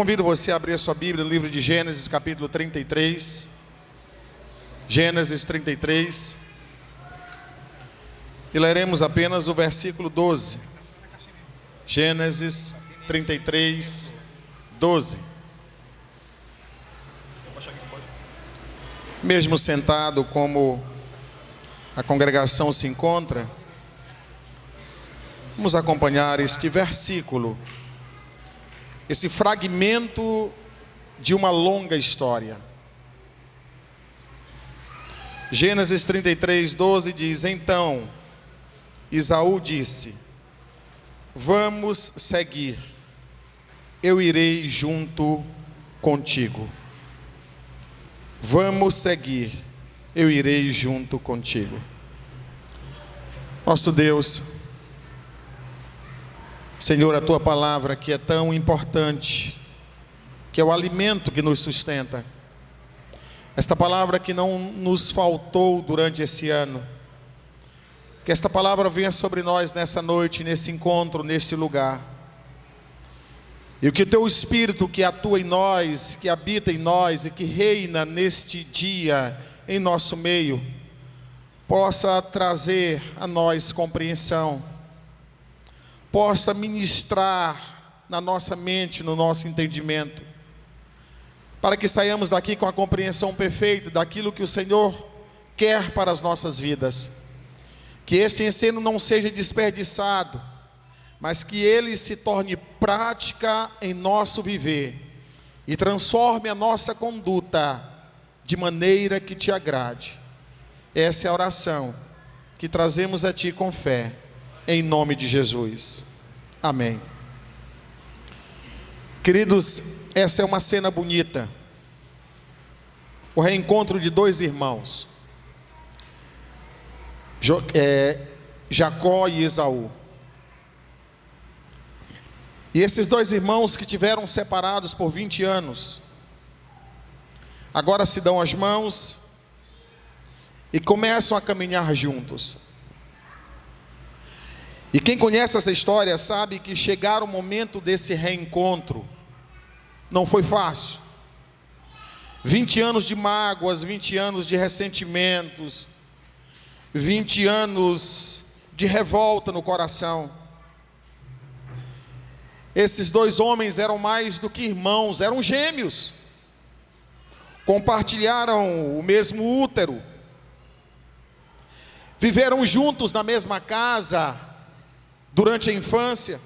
Convido você a abrir a sua Bíblia no livro de Gênesis, capítulo 33. Gênesis 33. E leremos apenas o versículo 12. Gênesis 33, 12. Mesmo sentado como a congregação se encontra, vamos acompanhar este versículo, esse fragmento de uma longa história. Gênesis 33, 12 diz: Então Esaú disse: Vamos seguir, eu irei junto contigo. Vamos seguir, eu irei junto contigo. Nosso Deus, Senhor, a Tua palavra que é tão importante, que é o alimento que nos sustenta, esta palavra que não nos faltou durante esse ano, que esta palavra venha sobre nós nessa noite, nesse encontro, neste lugar, e que o Teu Espírito que atua em nós, que habita em nós e que reina neste dia em nosso meio, possa trazer a nós compreensão, possa ministrar na nossa mente, no nosso entendimento, para que saiamos daqui com a compreensão perfeita daquilo que o Senhor quer para as nossas vidas. Que esse ensino não seja desperdiçado, mas que ele se torne prática em nosso viver e transforme a nossa conduta de maneira que te agrade. Essa é a oração que trazemos a Ti com fé, em nome de Jesus. Amém. Queridos, essa é uma cena bonita. O reencontro de dois irmãos, Jacó e Esaú. E esses dois irmãos que tiveram separados por 20 anos, agora se dão as mãos e começam a caminhar juntos. E quem conhece essa história sabe que chegar o momento desse reencontro não foi fácil. 20 anos de mágoas, 20 anos de ressentimentos, 20 anos de revolta no coração. Esses dois homens eram mais do que irmãos, eram gêmeos. Compartilharam o mesmo útero. Viveram juntos na mesma casa durante a infância.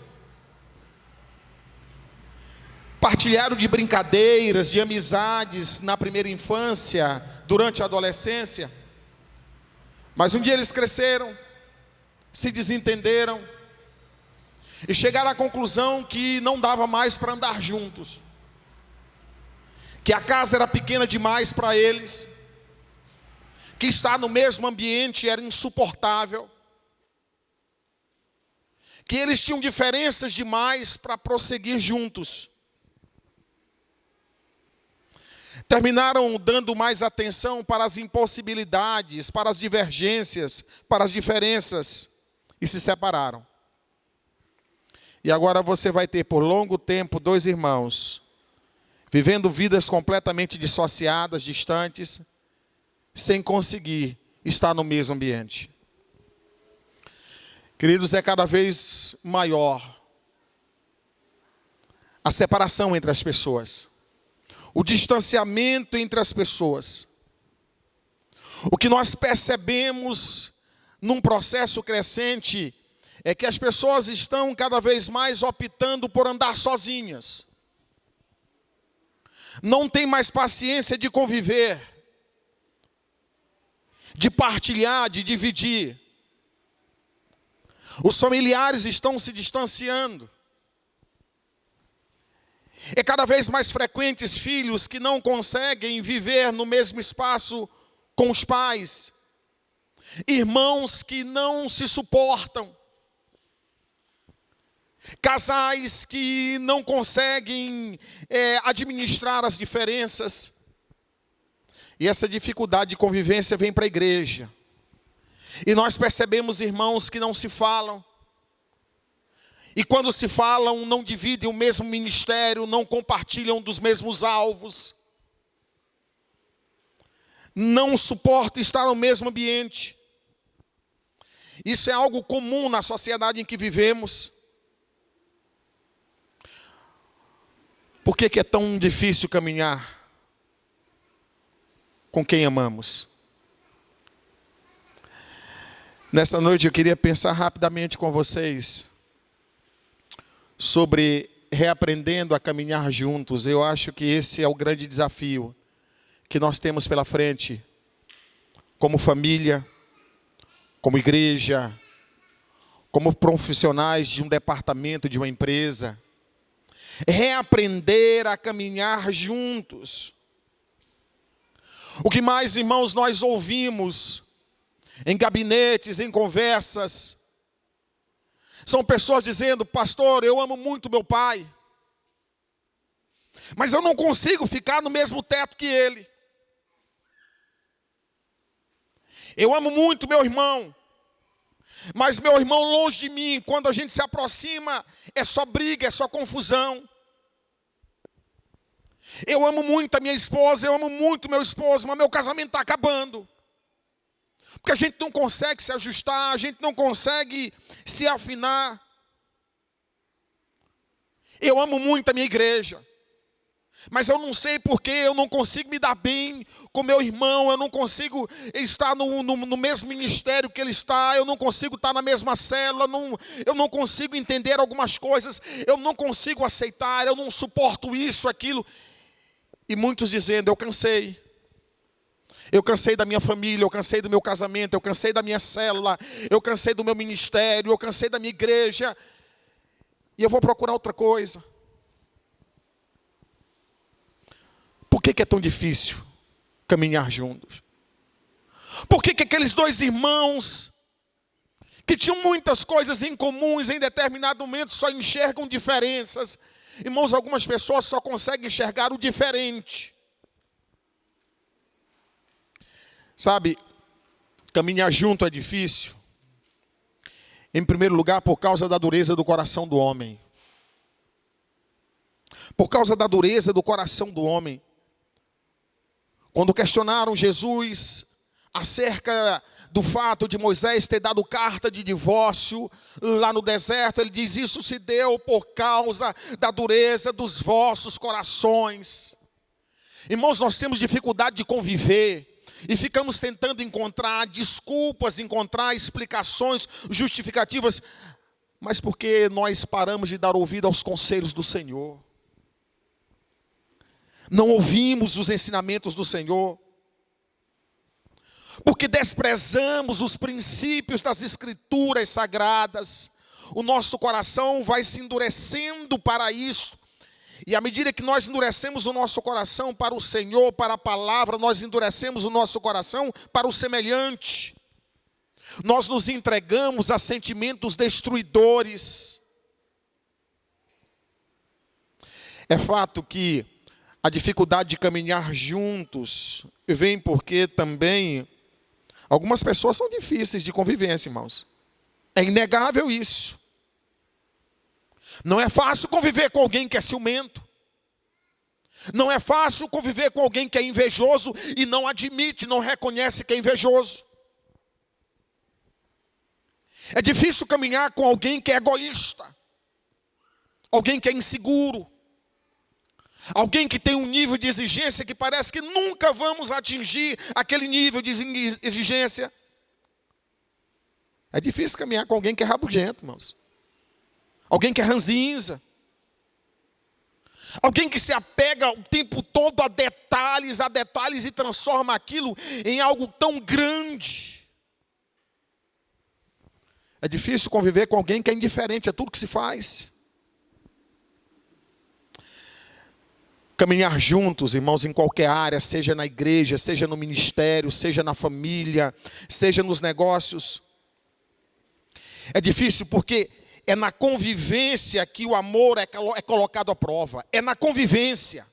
Partilharam de brincadeiras, de amizades na primeira infância, durante a adolescência. Mas um dia eles cresceram, se desentenderam e chegaram à conclusão que não dava mais para andar juntos, que a casa era pequena demais para eles, que estar no mesmo ambiente era insuportável, que eles tinham diferenças demais para prosseguir juntos. Terminaram dando mais atenção para as impossibilidades, para as divergências, para as diferenças, e se separaram. E agora você vai ter por longo tempo dois irmãos, vivendo vidas completamente dissociadas, distantes, sem conseguir estar no mesmo ambiente. Queridos, é cada vez maior a separação entre as pessoas, o distanciamento entre as pessoas. O que nós percebemos num processo crescente é que as pessoas estão cada vez mais optando por andar sozinhas. Não tem mais paciência de conviver, de partilhar, de dividir. Os familiares estão se distanciando. É cada vez mais frequentes filhos que não conseguem viver no mesmo espaço com os pais. Irmãos que não se suportam. Casais que não conseguem administrar as diferenças. E essa dificuldade de convivência vem para a igreja. E nós percebemos irmãos que não se falam. E quando se falam, não dividem o mesmo ministério, não compartilham dos mesmos alvos, não suportam estar no mesmo ambiente. Isso é algo comum na sociedade em que vivemos. Por que é tão difícil caminhar com quem amamos? Nessa noite eu queria pensar rapidamente com vocês sobre reaprendendo a caminhar juntos. Eu acho que esse é o grande desafio que nós temos pela frente, como família, como igreja, como profissionais de um departamento, de uma empresa. Reaprender a caminhar juntos. O que mais, irmãos, nós ouvimos em gabinetes, em conversas, são pessoas dizendo: pastor, eu amo muito meu pai, mas eu não consigo ficar no mesmo teto que ele. Eu amo muito meu irmão, mas meu irmão longe de mim, quando a gente se aproxima, é só briga, é só confusão. Eu amo muito a minha esposa, eu amo muito meu esposo, mas meu casamento está acabando. Porque a gente não consegue se ajustar, a gente não consegue se afinar. Eu amo muito a minha igreja, mas eu não sei porque eu não consigo me dar bem com meu irmão, eu não consigo estar no mesmo ministério que ele está, eu não consigo estar na mesma célula, eu não consigo entender algumas coisas, eu não consigo aceitar, eu não suporto isso, aquilo. E muitos dizendo: eu cansei. Eu cansei da minha família, eu cansei do meu casamento, eu cansei da minha célula, eu cansei do meu ministério, eu cansei da minha igreja, e eu vou procurar outra coisa. Por que é tão difícil caminhar juntos? Por que aqueles dois irmãos que tinham muitas coisas em comuns, em determinado momento só enxergam diferenças? Irmãos, algumas pessoas só conseguem enxergar o diferente. Sabe, caminhar junto é difícil, em primeiro lugar, por causa da dureza do coração do homem. Por causa da dureza do coração do homem. Quando questionaram Jesus acerca do fato de Moisés ter dado carta de divórcio lá no deserto, ele diz: isso se deu por causa da dureza dos vossos corações. Irmãos, nós temos dificuldade de conviver e ficamos tentando encontrar desculpas, encontrar explicações, justificativas, mas porque nós paramos de dar ouvido aos conselhos do Senhor. Não ouvimos os ensinamentos do Senhor, porque desprezamos os princípios das Escrituras sagradas. O nosso coração vai se endurecendo para isso. E à medida que nós endurecemos o nosso coração para o Senhor, para a palavra, nós endurecemos o nosso coração para o semelhante. Nós nos entregamos a sentimentos destruidores. É fato que a dificuldade de caminhar juntos vem porque também algumas pessoas são difíceis de convivência, irmãos. É inegável isso. Não é fácil conviver com alguém que é ciumento. Não é fácil conviver com alguém que é invejoso e não admite, não reconhece que é invejoso. É difícil caminhar com alguém que é egoísta. Alguém que é inseguro. Alguém que tem um nível de exigência que parece que nunca vamos atingir aquele nível de exigência. É difícil caminhar com alguém que é rabugento, irmãos. Alguém que é ranzinza. Alguém que se apega o tempo todo a detalhes e transforma aquilo em algo tão grande. É difícil conviver com alguém que é indiferente a tudo que se faz. Caminhar juntos, irmãos, em qualquer área, seja na igreja, seja no ministério, seja na família, seja nos negócios. É difícil porque é na convivência que o amor é colocado à prova. É na convivência.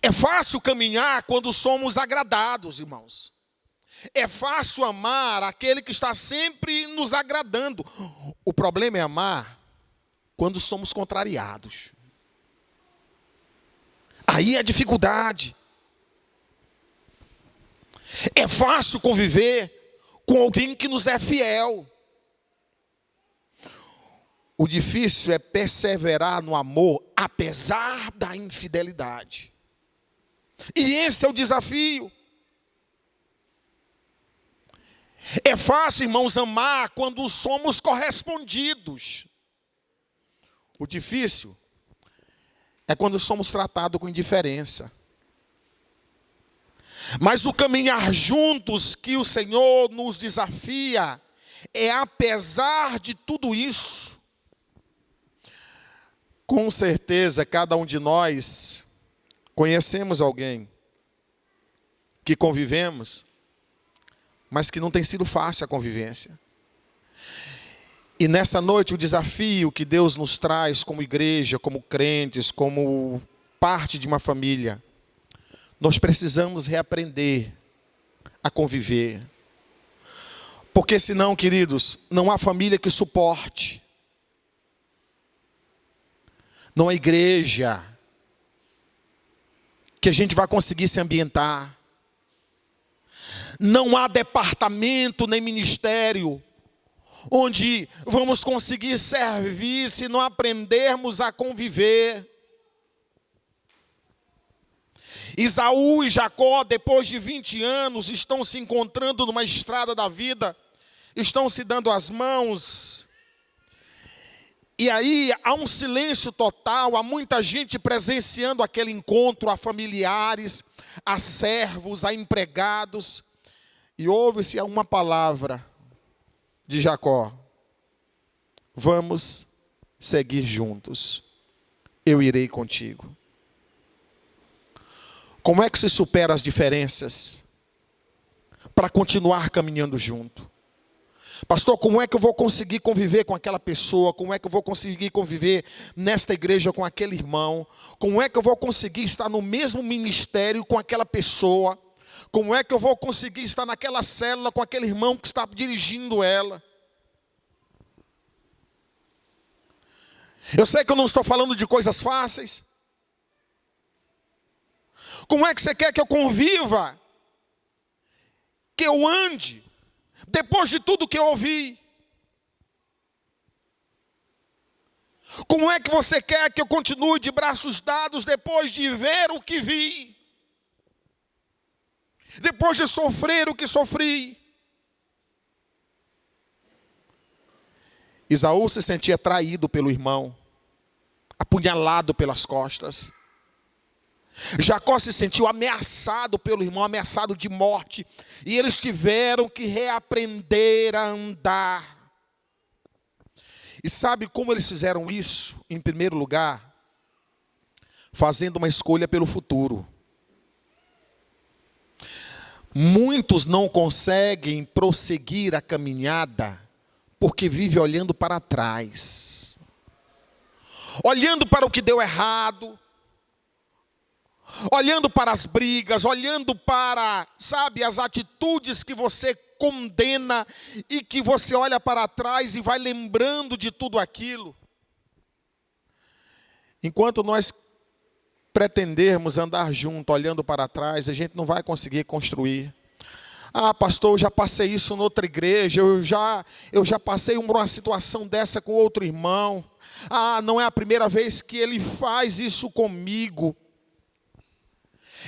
É fácil caminhar quando somos agradados, irmãos. É fácil amar aquele que está sempre nos agradando. O problema é amar quando somos contrariados. Aí é a dificuldade. É fácil conviver com alguém que nos é fiel. O difícil é perseverar no amor, apesar da infidelidade. E esse é o desafio. É fácil, irmãos, amar quando somos correspondidos. O difícil é quando somos tratados com indiferença. Mas o caminhar juntos que o Senhor nos desafia é apesar de tudo isso. Com certeza, cada um de nós conhecemos alguém que convivemos, mas que não tem sido fácil a convivência. E nessa noite o desafio que Deus nos traz como igreja, como crentes, como parte de uma família, nós precisamos reaprender a conviver. Porque senão, queridos, não há família que suporte. Não há igreja que a gente vai conseguir se ambientar. Não há departamento nem ministério onde vamos conseguir servir se não aprendermos a conviver. Esaú e Jacó, depois de 20 anos, estão se encontrando numa estrada da vida, estão se dando as mãos. E aí há um silêncio total, há muita gente presenciando aquele encontro, há familiares, há servos, há empregados. E ouve-se uma palavra de Jacó: vamos seguir juntos, eu irei contigo. Como é que se supera as diferenças para continuar caminhando junto? Pastor, como é que eu vou conseguir conviver com aquela pessoa? Como é que eu vou conseguir conviver nesta igreja com aquele irmão? Como é que eu vou conseguir estar no mesmo ministério com aquela pessoa? Como é que eu vou conseguir estar naquela célula com aquele irmão que está dirigindo ela? Eu sei que eu não estou falando de coisas fáceis. Como é que você quer que eu conviva? Que eu ande? Depois de tudo que eu ouvi? Como é que você quer que eu continue de braços dados depois de ver o que vi? Depois de sofrer o que sofri? Esaú se sentia traído pelo irmão, apunhalado pelas costas. Jacó se sentiu ameaçado pelo irmão, ameaçado de morte. E eles tiveram que reaprender a andar. E sabe como eles fizeram isso? Em primeiro lugar, fazendo uma escolha pelo futuro. Muitos não conseguem prosseguir a caminhada porque vivem olhando para trás. Olhando para o que deu errado. Olhando para as brigas, olhando para, sabe, as atitudes que você condena e que você olha para trás e vai lembrando de tudo aquilo. Enquanto nós pretendermos andar junto, olhando para trás, a gente não vai conseguir construir. Ah, pastor, eu já passei isso noutra igreja, eu já passei uma situação dessa com outro irmão. Ah, não é a primeira vez que ele faz isso comigo.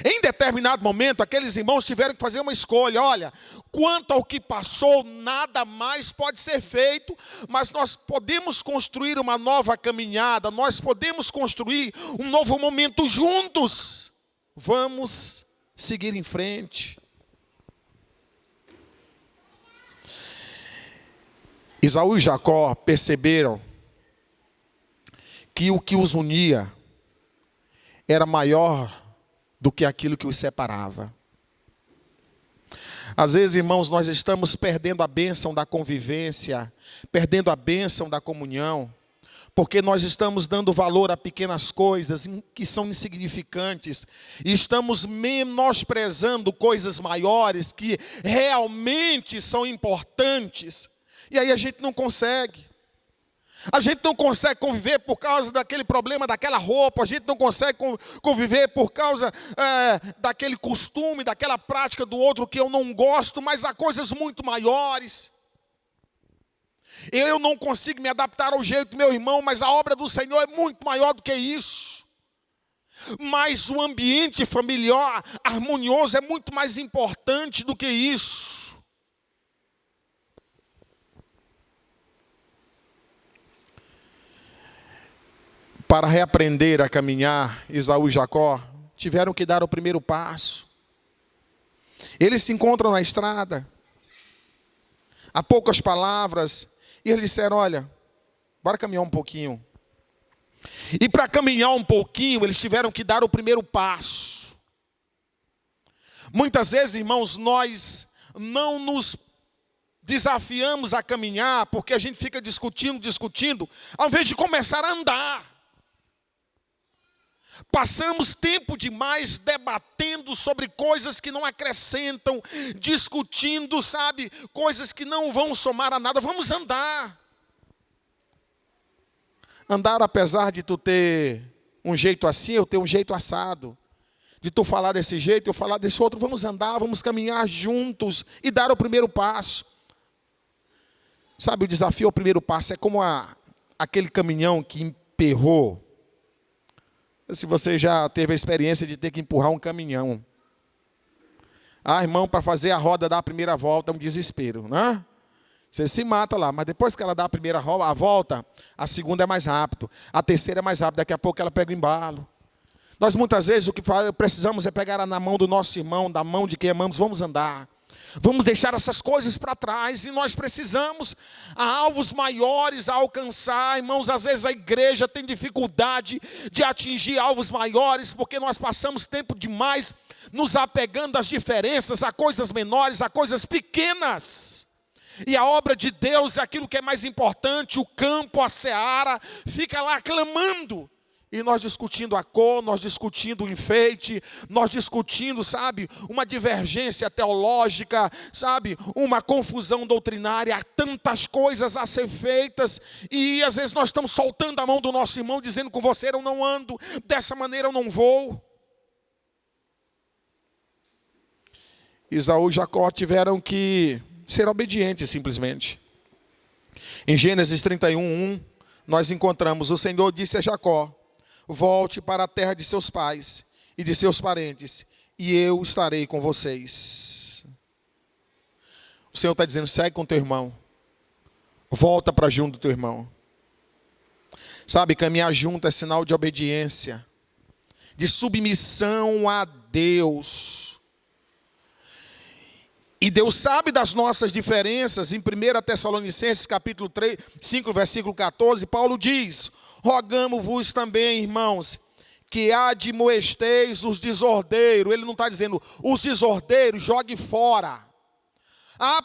Em determinado momento, aqueles irmãos tiveram que fazer uma escolha. Olha, quanto ao que passou, nada mais pode ser feito, mas nós podemos construir uma nova caminhada, nós podemos construir um novo momento juntos. Vamos seguir em frente. Esaú e Jacó perceberam que o que os unia era maior do que aquilo que os separava. Às vezes, irmãos, nós estamos perdendo a bênção da convivência, perdendo a bênção da comunhão, porque nós estamos dando valor a pequenas coisas que são insignificantes, e estamos menosprezando coisas maiores que realmente são importantes, e aí a gente não consegue. A gente não consegue conviver por causa daquele problema, daquela roupa. A gente não consegue conviver por causa daquele costume, daquela prática do outro que eu não gosto. Mas há coisas muito maiores. Eu não consigo me adaptar ao jeito do meu irmão, mas a obra do Senhor é muito maior do que isso. Mas o ambiente familiar harmonioso é muito mais importante do que isso. Para reaprender a caminhar, Esaú e Jacó tiveram que dar o primeiro passo. Eles se encontram na estrada, há poucas palavras, e eles disseram: olha, bora caminhar um pouquinho. E para caminhar um pouquinho, eles tiveram que dar o primeiro passo. Muitas vezes, irmãos, nós não nos desafiamos a caminhar, porque a gente fica discutindo, ao invés de começar a andar. Passamos tempo demais debatendo sobre coisas que não acrescentam, discutindo, sabe, coisas que não vão somar a nada. Vamos andar. Andar apesar de tu ter um jeito assim, eu ter um jeito assado. De tu falar desse jeito, eu falar desse outro. Vamos andar, vamos caminhar juntos e dar o primeiro passo. Sabe, o desafio ao primeiro passo é como aquele caminhão que emperrou. Se você já teve a experiência de ter que empurrar um caminhão. Irmão, para fazer a roda dar a primeira volta é um desespero, né? Você se mata lá, mas depois que ela dá a primeira volta, a segunda é mais rápido, a terceira é mais rápida, daqui a pouco ela pega o embalo. Nós muitas vezes o que precisamos é pegar na mão do nosso irmão, da mão de quem amamos, vamos andar. Vamos deixar essas coisas para trás, e nós precisamos há alvos maiores a alcançar. Irmãos, às vezes a igreja tem dificuldade de atingir alvos maiores, porque nós passamos tempo demais nos apegando às diferenças, a coisas menores, a coisas pequenas. E a obra de Deus é aquilo que é mais importante, o campo, a seara, fica lá clamando. E nós discutindo a cor, nós discutindo o enfeite, nós discutindo, sabe, uma divergência teológica, sabe, uma confusão doutrinária, há tantas coisas a ser feitas, e às vezes nós estamos soltando a mão do nosso irmão, dizendo: com você eu não ando, dessa maneira eu não vou. Esaú e Jacó tiveram que ser obedientes simplesmente. Em Gênesis 31:1, nós encontramos: o Senhor disse a Jacó: volte para a terra de seus pais e de seus parentes, e eu estarei com vocês. O Senhor está dizendo: segue com teu irmão, volta para junto do teu irmão. Sabe, caminhar junto é sinal de obediência, de submissão a Deus. E Deus sabe das nossas diferenças. Em 1 Tessalonicenses capítulo 5, versículo 14, Paulo diz: rogamo-vos também, irmãos, que admoesteis os desordeiros. Ele não está dizendo: os desordeiros jogue fora.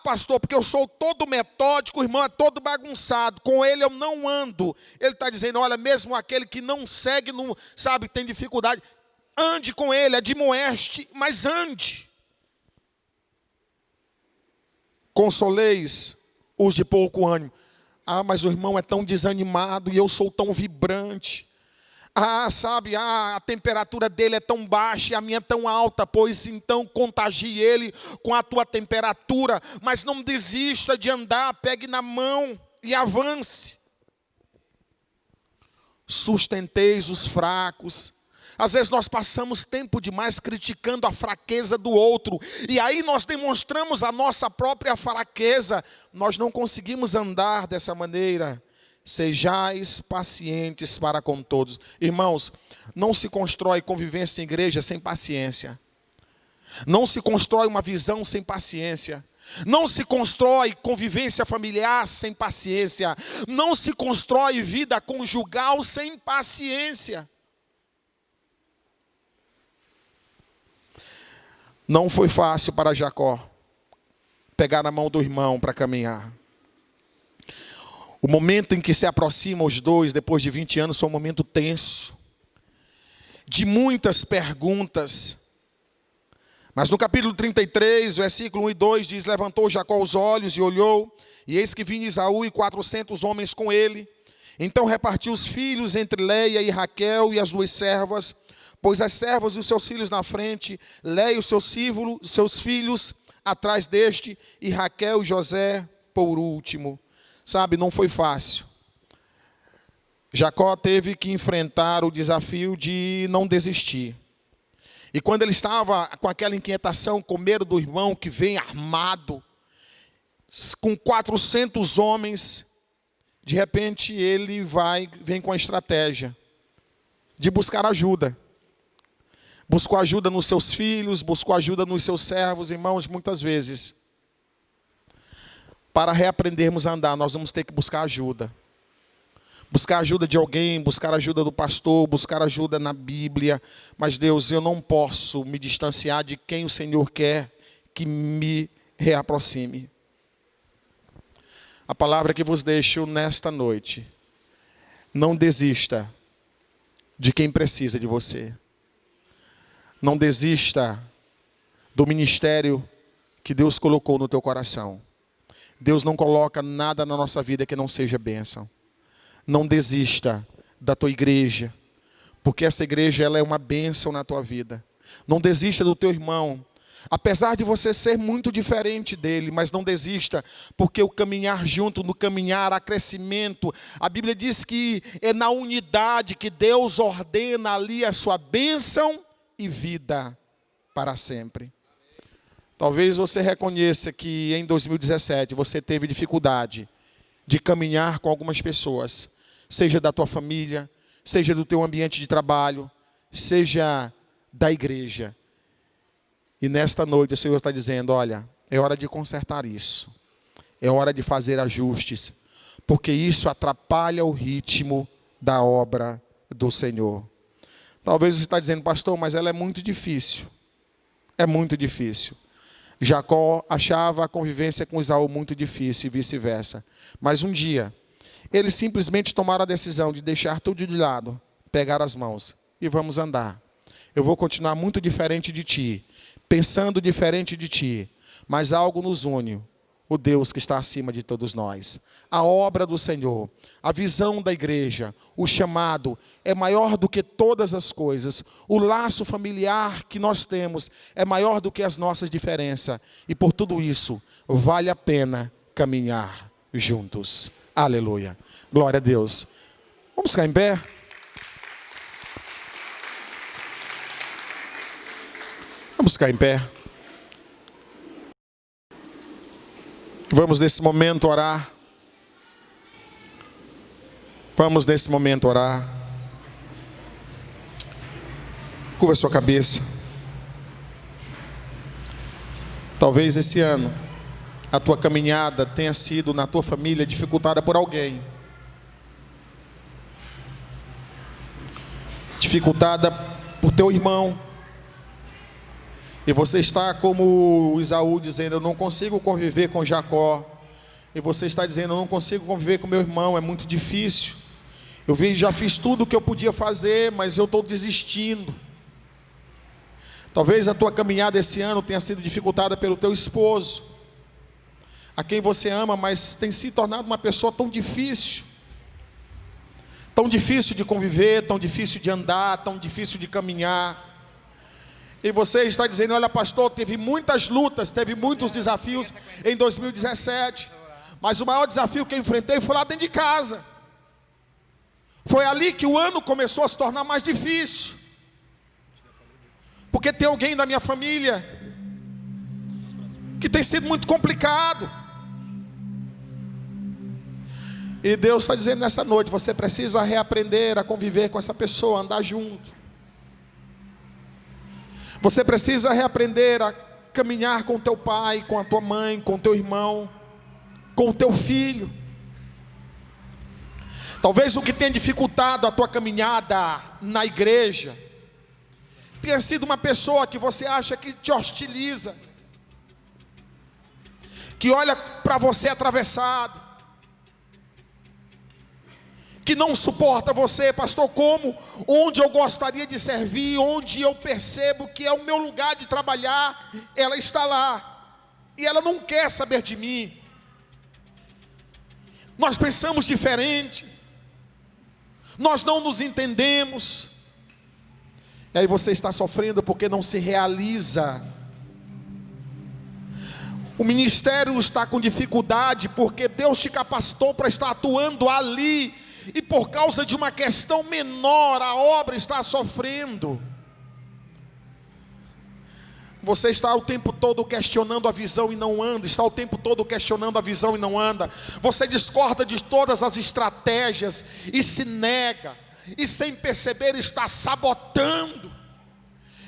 Pastor, porque eu sou todo metódico, o irmão é todo bagunçado, com ele eu não ando. Ele está dizendo: olha, mesmo aquele que não segue, não sabe, tem dificuldade, ande com ele, admoeste, mas ande. Consoleis os de pouco ânimo. Mas o irmão é tão desanimado e eu sou tão vibrante. Sabe, a temperatura dele é tão baixa e a minha é tão alta, pois então contagie ele com a tua temperatura. Mas não desista de andar, pegue na mão e avance. Sustenteis os fracos. Às vezes nós passamos tempo demais criticando a fraqueza do outro, e aí nós demonstramos a nossa própria fraqueza. Nós não conseguimos andar dessa maneira. Sejais pacientes para com todos. Irmãos, não se constrói convivência em igreja sem paciência. Não se constrói uma visão sem paciência. Não se constrói convivência familiar sem paciência. Não se constrói vida conjugal sem paciência. Não foi fácil para Jacó pegar na mão do irmão para caminhar. O momento em que se aproximam os dois, depois de 20 anos, foi um momento tenso, de muitas perguntas. Mas no capítulo 33, versículo 1 e 2, diz: levantou Jacó os olhos e olhou, e eis que vinha Esaú e 400 homens com ele. Então repartiu os filhos entre Leia e Raquel e as duas servas, pôs as servas e os seus filhos na frente, Leia e os seus filhos atrás deste, e Raquel e José por último. Sabe, não foi fácil. Jacó teve que enfrentar o desafio de não desistir. E quando ele estava com aquela inquietação, com medo do irmão que vem armado, com 400 homens, de repente ele vem com a estratégia de buscar ajuda. Buscou ajuda nos seus filhos, buscou ajuda nos seus servos. Irmãos, muitas vezes, para reaprendermos a andar, nós vamos ter que buscar ajuda. Buscar ajuda de alguém, buscar ajuda do pastor, buscar ajuda na Bíblia. Mas Deus, eu não posso me distanciar de quem o Senhor quer que me reaproxime. A palavra que vos deixo nesta noite: não desista de quem precisa de você. Não desista do ministério que Deus colocou no teu coração. Deus não coloca nada na nossa vida que não seja bênção. Não desista da tua igreja, porque essa igreja ela é uma bênção na tua vida. Não desista do teu irmão, apesar de você ser muito diferente dele, mas não desista, porque o caminhar junto, no caminhar há crescimento. A Bíblia diz que é na unidade que Deus ordena ali a sua bênção e vida para sempre. Talvez você reconheça que em 2017 você teve dificuldade de caminhar com algumas pessoas, seja da tua família, seja do teu ambiente de trabalho, seja da igreja. E nesta noite o Senhor está dizendo: olha, é hora de consertar isso. É hora de fazer ajustes, porque isso atrapalha o ritmo da obra do Senhor. Talvez você está dizendo: pastor, mas ela é muito difícil. É muito difícil. Jacó achava a convivência com Esaú muito difícil e vice-versa. Mas um dia, eles simplesmente tomaram a decisão de deixar tudo de lado, pegar as mãos e vamos andar. Eu vou continuar muito diferente de ti, pensando diferente de ti, mas algo nos une, o Deus que está acima de todos nós. A obra do Senhor, a visão da igreja, o chamado é maior do que todas as coisas. O laço familiar que nós temos é maior do que as nossas diferenças. E por tudo isso, vale a pena caminhar juntos. Aleluia. Glória a Deus. Vamos ficar em pé? Vamos ficar em pé. Vamos nesse momento orar. Vamos nesse momento orar. Curva a sua cabeça. Talvez esse ano a tua caminhada tenha sido na tua família dificultada por alguém. Dificultada por teu irmão. E você está como Esaú dizendo: eu não consigo conviver com Jacó. E você está dizendo: eu não consigo conviver com meu irmão, é muito difícil. Já fiz tudo o que eu podia fazer, mas eu estou desistindo. Talvez a tua caminhada esse ano tenha sido dificultada pelo teu esposo, a quem você ama, mas tem se tornado uma pessoa tão difícil de conviver, tão difícil de andar, tão difícil de caminhar. E você está dizendo: olha, pastor, teve muitas lutas, teve muitos desafios em 2017, mas o maior desafio que eu enfrentei foi lá dentro de casa. Foi ali que o ano começou a se tornar mais difícil, porque tem alguém da minha família que tem sido muito complicado. E Deus está dizendo nessa noite: você precisa reaprender a conviver com essa pessoa, andar junto. Você precisa reaprender a caminhar com teu pai, com a tua mãe, com teu irmão, com o teu filho. Talvez o que tenha dificultado a tua caminhada na igreja tenha sido uma pessoa que você acha que te hostiliza, que olha para você atravessado. que não suporta você, pastor, como? Onde eu gostaria de servir, onde eu percebo que é o meu lugar de trabalhar, ela está lá, e ela não quer saber de mim. Nós pensamos diferente, nós não nos entendemos, e aí você está sofrendo porque não se realiza. O ministério está com dificuldade porque Deus te capacitou para estar atuando ali, e por causa de uma questão menor a obra está sofrendo. Você está o tempo todo questionando a visão e não anda, está o tempo todo questionando a visão e não anda. Você discorda de todas as estratégias e se nega, e sem perceber está sabotando.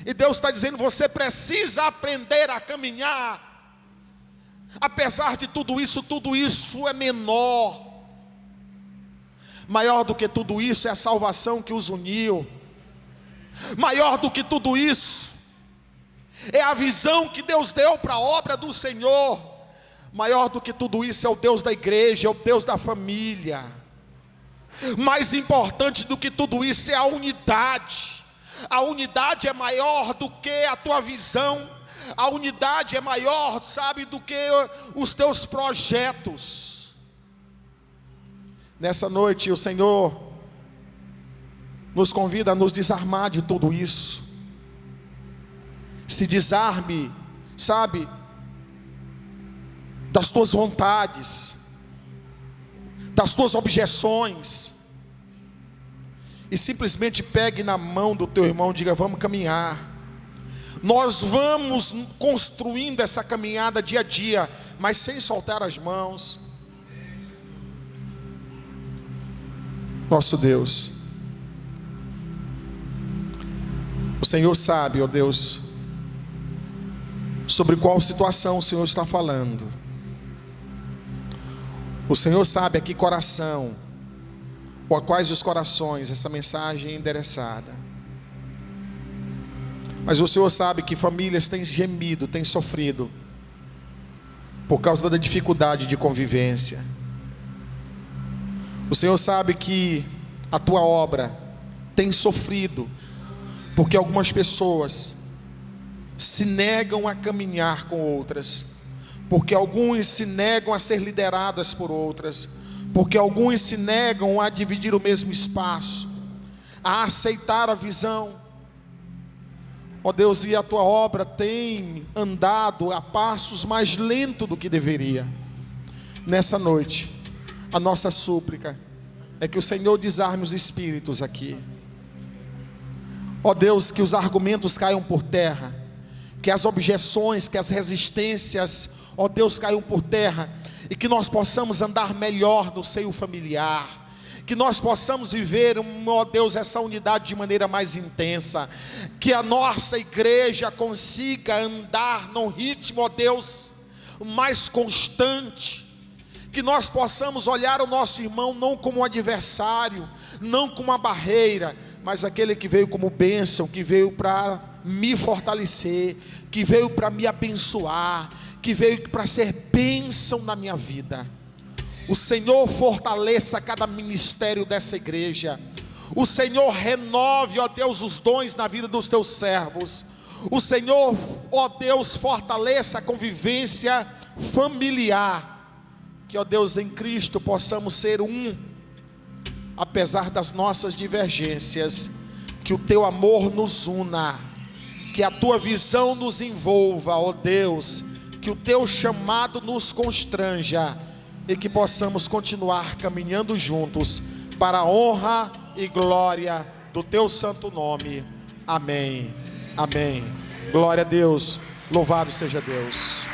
E Deus está dizendo: você precisa aprender a caminhar. Apesar de tudo isso é menor. Maior do que tudo isso é a salvação que os uniu. Maior do que tudo isso é a visão que Deus deu para a obra do Senhor. Maior do que tudo isso é o Deus da igreja, é o Deus da família. Mais importante do que tudo isso é a unidade. A unidade é maior do que a tua visão. A unidade é maior, sabe, do que os teus projetos. Nessa noite o Senhor nos convida a nos desarmar de tudo isso. Se desarme, sabe, das tuas vontades, das tuas objeções, e simplesmente pegue na mão do teu irmão e diga: vamos caminhar. Nós vamos construindo essa caminhada dia a dia, mas sem soltar as mãos. Nosso Deus, o Senhor sabe, ó Deus, sobre qual situação o Senhor está falando. O Senhor sabe a que coração, ou a quais os corações essa mensagem é endereçada. Mas o Senhor sabe que famílias têm gemido, têm sofrido por causa da dificuldade de convivência. O Senhor sabe que a tua obra tem sofrido porque algumas pessoas se negam a caminhar com outras, porque alguns se negam a ser lideradas por outras, porque alguns se negam a dividir o mesmo espaço, a aceitar a visão. Ó Deus, e a tua obra tem andado a passos mais lentos do que deveria. Nessa noite, a nossa súplica é que o Senhor desarme os espíritos aqui. Ó Deus, que os argumentos caiam por terra, que as objeções, que as resistências, ó Deus, caiam por terra, e que nós possamos andar melhor no seio familiar, que nós possamos viver, ó Deus, essa unidade de maneira mais intensa, que a nossa igreja consiga andar num ritmo, ó Deus, mais constante, que nós possamos olhar o nosso irmão não como um adversário, não como uma barreira, mas aquele que veio como bênção, que veio para me fortalecer, que veio para me abençoar, que veio para ser bênção na minha vida. O Senhor fortaleça cada ministério dessa igreja. O Senhor renove, ó Deus, os dons na vida dos teus servos. O Senhor, ó Deus, fortaleça a convivência familiar. Que, ó Deus, em Cristo possamos ser um, apesar das nossas divergências. Que o teu amor nos una, que a tua visão nos envolva, ó Deus, que o teu chamado nos constranja, e que possamos continuar caminhando juntos para a honra e glória do teu santo nome. Amém. Amém. Glória a Deus. Louvado seja Deus.